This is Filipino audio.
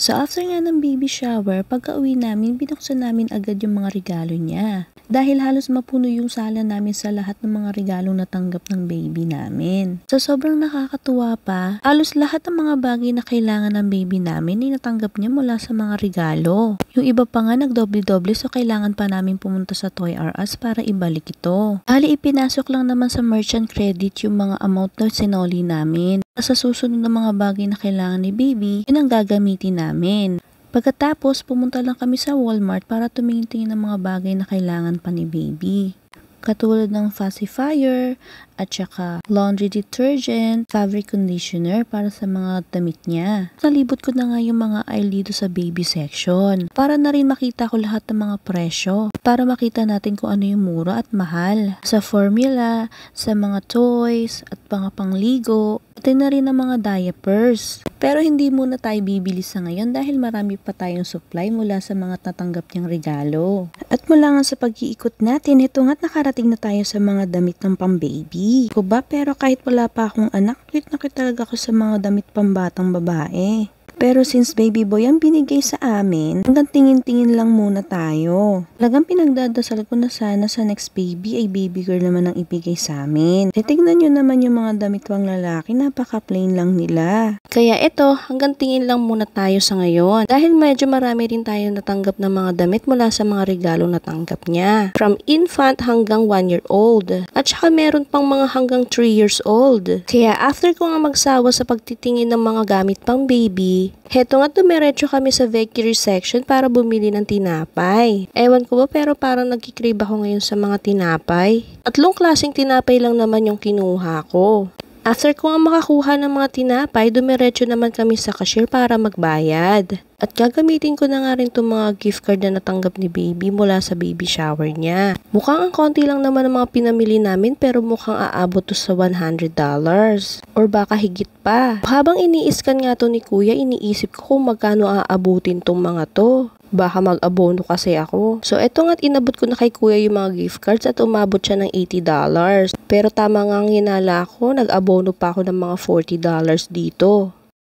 So after nga ng baby shower, pagka-uwi namin, binuksan namin agad yung mga regalo niya. Dahil halos mapuno yung sala namin sa lahat ng mga regalong natanggap ng baby namin. So sobrang nakakatuwa pa, halos lahat ng mga bagay na kailangan ng baby namin ay natanggap niya mula sa mga regalo. Yung iba pa nga nagdoble-doble so kailangan pa namin pumunta sa Toys R Us para ibalik ito. Bali ipinasok lang naman sa merchant credit yung mga amount na sinoli namin. Sa susunod na mga bagay na kailangan ni baby, yun ang gagamitin namin. Pagkatapos, pumunta lang kami sa Walmart para tumingin-tingin ng mga bagay na kailangan pa ni baby. Katulad ng pacifier at saka laundry detergent, fabric conditioner para sa mga damit niya. Nalibot ko na nga yung mga aisle dito sa baby section para na rin makita ko lahat ng mga presyo para makita natin kung ano yung mura at mahal. Sa formula, sa mga toys at mga pangligo, pati na rin ang mga diapers. Pero hindi muna tayo bibili sa ngayon dahil marami pa tayong supply mula sa mga tatanggap niyang regalo. At mula nga sa pag-iikot natin, ito nga't nakarating na tayo sa mga damit ng pang-baby. Ko ba? Pero kahit wala pa akong anak, cute na cute talaga ako sa mga damit pang-batang babae. Pero since baby boy ang binigay sa amin, hanggang tingin-tingin lang muna tayo. Talagang pinagdadasal ko na sana sa next baby ay baby girl naman ang ibigay sa amin. Tignan nyo naman yung mga damit pang lalaki, napaka-plain lang nila. Kaya eto, hanggang tingin lang muna tayo sa ngayon. Dahil medyo marami rin tayo natanggap ng mga damit mula sa mga regalo natanggap niya. From infant hanggang 1 year old. At saka meron pang mga hanggang 3 years old. Kaya after ko nga magsawa sa pagtitingin ng mga gamit pang baby, heto nga dumiretso kami sa bakery section para bumili ng tinapay. Ewan ko ba pero parang nagkikrave ako ngayon sa mga tinapay. 3 klaseng tinapay lang naman yung kinuha ko. After ko nga makakuha ng mga tinapay, dumiretso naman kami sa cashier para magbayad. At gagamitin ko na nga rin itong mga gift card na natanggap ni baby mula sa baby shower niya. Mukhang ang konti lang naman ang mga pinamili namin pero mukhang aabot to sa $100. Or baka higit pa. Habang iniiskan nga to ni kuya, iniisip ko kung magkano aabutin tong mga to. Baka mag-abono kasi ako. So eto nga't inabot ko na kay kuya yung mga gift cards at umabot siya ng $80. Pero tama nga ang hinala ko, nag-abono pa ako ng mga $40 dito.